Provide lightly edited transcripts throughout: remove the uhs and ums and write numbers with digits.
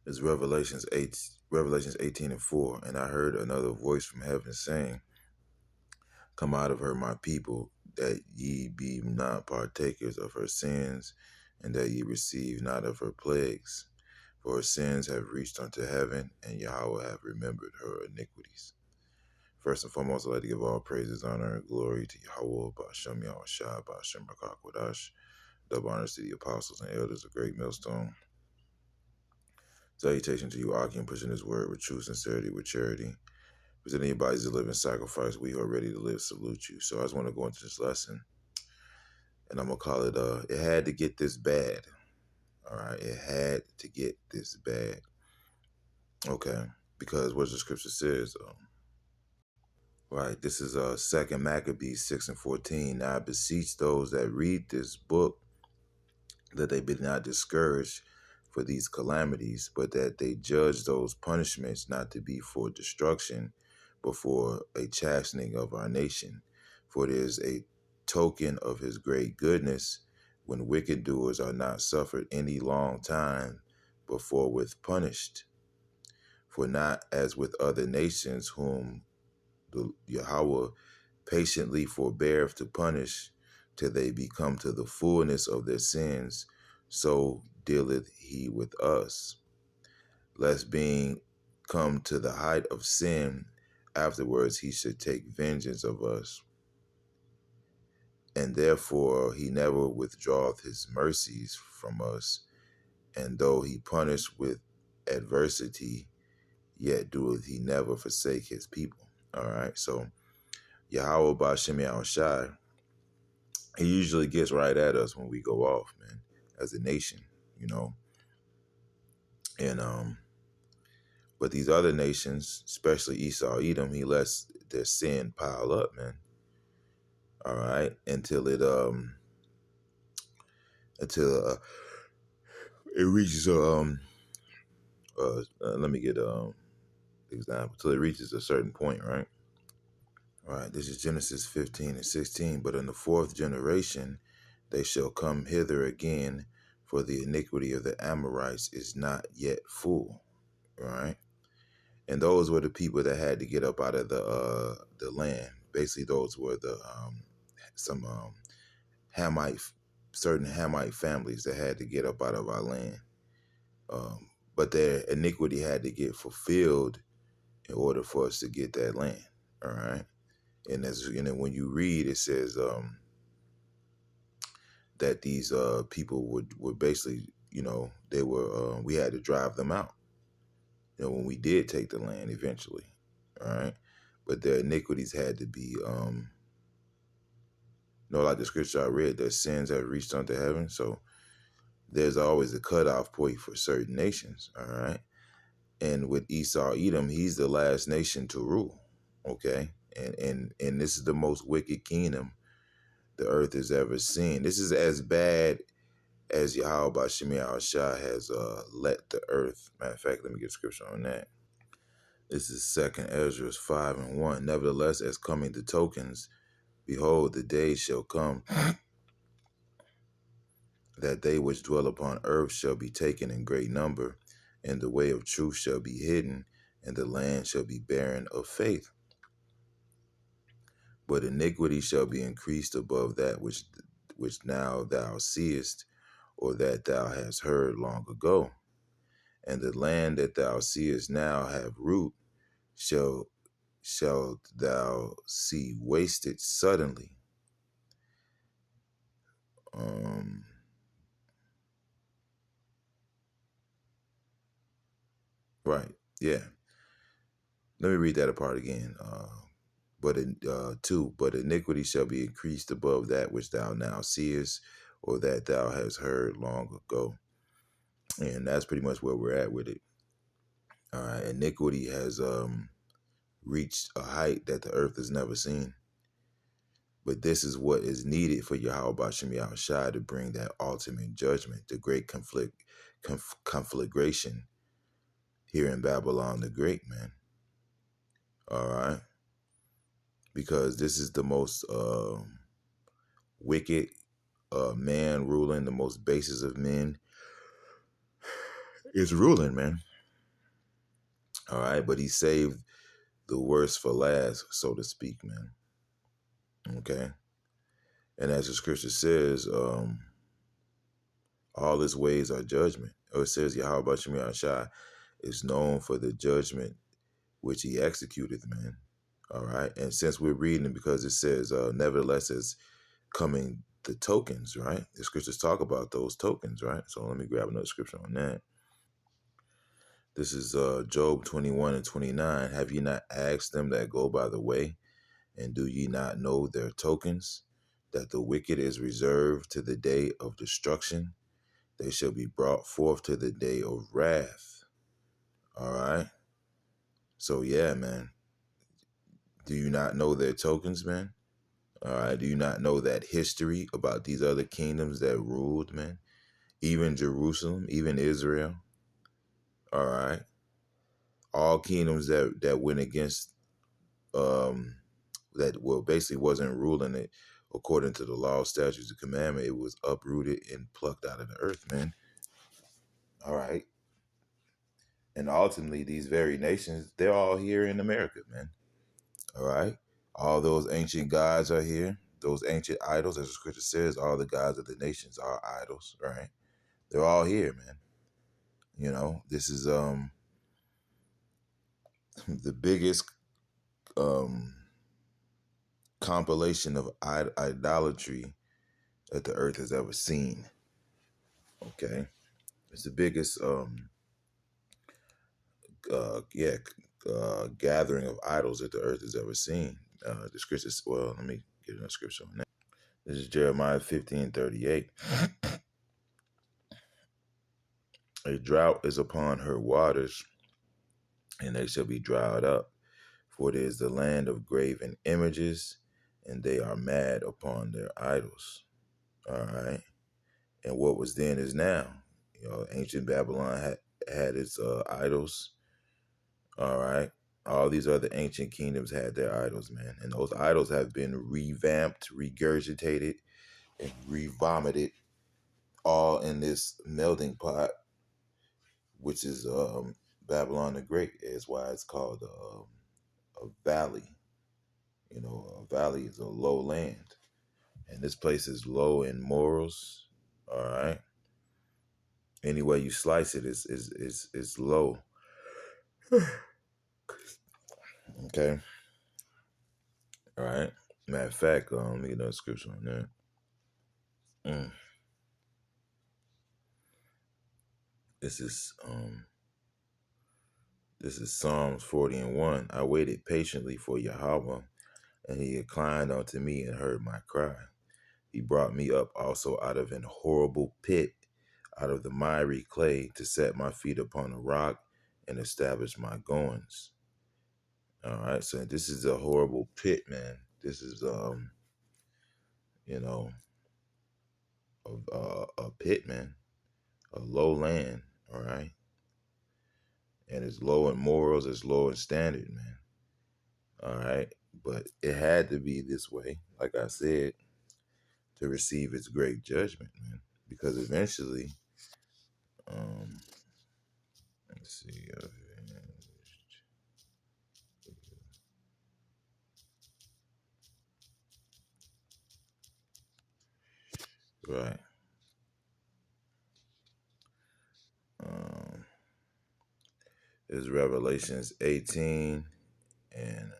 It's Revelations 18:4. And I heard another voice from heaven saying, come out of her, my people, that ye be not partakers of her sins, and that ye receive not of her plagues. For her sins have reached unto heaven, and Yahweh hath remembered her iniquities. First and foremost, I'd like to give all praises, honor, and glory to Yahweh, Ba'ashem Yahushua, Ba'ashem Rakakwadash. Double honors to the apostles and elders of Great Millstone. Salutation to you, Akim, pushing his word with true sincerity, with charity. If there's anybody's a living sacrifice, we who are ready to live salute you. So I just want to go into this lesson, and I'm going to call it, it had to get this bad. All right, it had to get this bad. Okay, because what the scripture says, right, this is 2 Maccabees 6:14. Now I beseech those that read this book that they be not discouraged for these calamities, but that they judge those punishments not to be for destruction, but for a chastening of our nation. For it is a token of his great goodness when wicked doers are not suffered any long time, but forthwith punished. For not as with other nations whom the Yahweh patiently forbeareth to punish till they be come to the fullness of their sins, so dealeth he with us. Lest being come to the height of sin, afterwards he should take vengeance of us. And therefore he never withdraweth his mercies from us. And though he punish with adversity, yet doeth he never forsake his people. All right, so Yahweh Ba'ashem Yahushai, he usually gets right at us when we go off, man, as a nation, you know. And but these other nations, especially Esau, Edom, he lets their sin pile up, man. All right, until it reaches let me get example, till it reaches a certain point, right? All right, this is Genesis 15:16. But in the fourth generation they shall come hither again, for the iniquity of the Amorites is not yet full. All right. And those were the people that had to get up out of the land. Basically, those were the some Hamite, certain Hamite families that had to get up out of our land. But their iniquity had to get fulfilled in order for us to get that land. All right. And as you know, when you read, it says that these people would basically, you know, they were we had to drive them out. You know, when we did take the land eventually. All right. But their iniquities had to be, like the scripture I read, their sins have reached unto heaven. So there's always a cutoff point for certain nations. All right. And with Esau, Edom, he's the last nation to rule. Okay. And this is the most wicked kingdom the earth has ever seen. This is as bad as Yahweh Ba'ashem Yahushua has let the earth. Matter of fact, let me get scripture on that. This is 2 Ezra 5:1. Nevertheless, as coming the tokens, behold, the days shall come that they which dwell upon earth shall be taken in great number, and the way of truth shall be hidden, and the land shall be barren of faith. But iniquity shall be increased above that which now thou seest, or that thou hast heard long ago. And the land that thou seest now have root, shalt thou see wasted suddenly. Right, yeah. Let me read that apart again. But iniquity shall be increased above that which thou now seest, or that thou hast heard long ago. And that's pretty much where we're at with it. All right, iniquity has reached a height that the earth has never seen. But this is what is needed for Yahweh Ba'ashem Yahushua to bring that ultimate judgment, the great conflagration here in Babylon the Great, man. All right. Because this is the most wicked man ruling, the most basis of men is ruling, man. All right, but he saved the worst for last, so to speak, man. Okay, and as the scripture says, all his ways are judgment. Or it says Yahweh Shemi Shai is known for the judgment which he executeth, man. All right, and since we're reading it, because it says, nevertheless, is coming the tokens, right? The scriptures talk about those tokens, right? So let me grab another scripture on that. This is Job 21 and 29. Have ye not asked them that go by the way, and do ye not know their tokens, that the wicked is reserved to the day of destruction? They shall be brought forth to the day of wrath. All right. So yeah, man. Do you not know their tokens, man? All right. Do you not know that history about these other kingdoms that ruled, man? Even Jerusalem, even Israel. All right. All kingdoms that went against that well basically wasn't ruling it according to the law, statutes, and commandment. It was uprooted and plucked out of the earth, man. All right. And ultimately these very nations, they're all here in America, man. All right. All those ancient gods are here. Those ancient idols, as the scripture says, all the gods of the nations are idols, right? They're all here, man. You know, this is the biggest compilation of idolatry that the earth has ever seen. Okay. It's the biggest yeah, gathering of idols that the earth has ever seen. The scriptures, well, let me get a scripture on that. This is Jeremiah 15:38. A drought is upon her waters, and they shall be dried up. For it is the land of graven images, and they are mad upon their idols. All right. And what was then is now. You know, ancient Babylon had its idols. All right. All these other ancient kingdoms had their idols, man. And those idols have been revamped, regurgitated, and revomited all in this melting pot, which is Babylon the Great. Is why it's called a valley. You know, a valley is a low land. And this place is low in morals. All right. Any way you slice it is low. Okay. All right. Matter of fact, let me get another scripture on that. This is Psalms 40:1. I waited patiently for Yahweh, and he inclined unto me and heard my cry. He brought me up also out of an horrible pit, out of the miry clay, to set my feet upon a rock and establish my goings. All right, so this is a horrible pit, man. This is you know, a pit, man, a low land. All right, and it's low in morals, it's low in standard, man. All right, but it had to be this way, like I said, to receive its great judgment, man. Because eventually, um, let's see, right. Um, is Revelations 18 and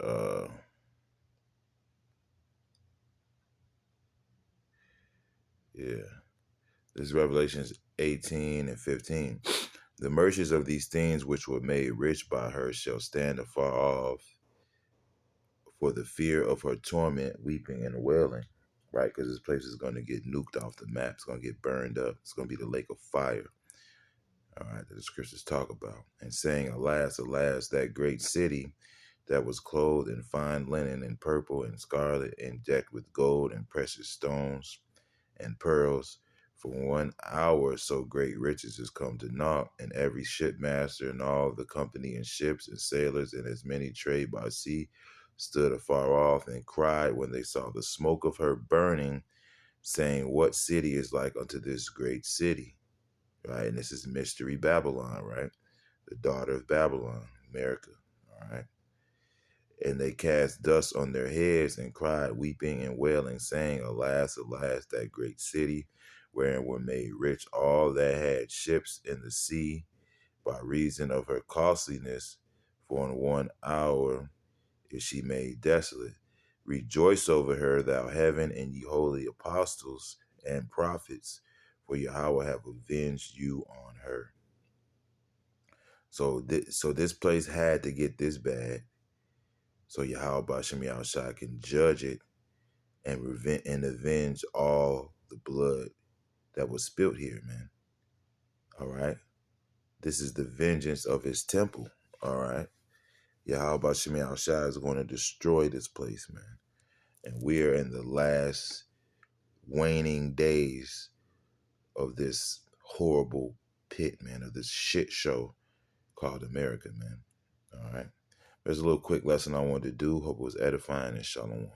uh yeah. This is Revelations 18 and 15. The mercies of these things which were made rich by her shall stand afar off for the fear of her torment, weeping and wailing. Right? Because this place is going to get nuked off the map. It's going to get burned up. It's going to be the lake of fire. All right, that the scriptures talk about. And saying, alas, alas, that great city that was clothed in fine linen and purple and scarlet and decked with gold and precious stones and pearls. For 1 hour so great riches is come to naught, and every shipmaster and all the company and ships and sailors and as many trade by sea stood afar off and cried when they saw the smoke of her burning saying, what city is like unto this great city? Right? And this is Mystery Babylon, right? The daughter of Babylon, America. All right. And they cast dust on their heads and cried, weeping and wailing, saying, alas, alas, that great city, wherein were made rich all that had ships in the sea, by reason of her costliness, for in 1 hour is she made desolate. Rejoice over her, thou heaven, and ye holy apostles and prophets, for Yahweh have avenged you on her. So this place had to get this bad, so Yahweh Bashem Yahushua can judge it and avenge all the blood that was spilt here, man. All right? This is the vengeance of his temple, all right? Yahweh Bashem Yahushua is going to destroy this place, man. And we are in the last waning days of this horrible pit, man, of this shit show called America, man. All right? There's a little quick lesson I wanted to do. Hope it was edifying, and shalom.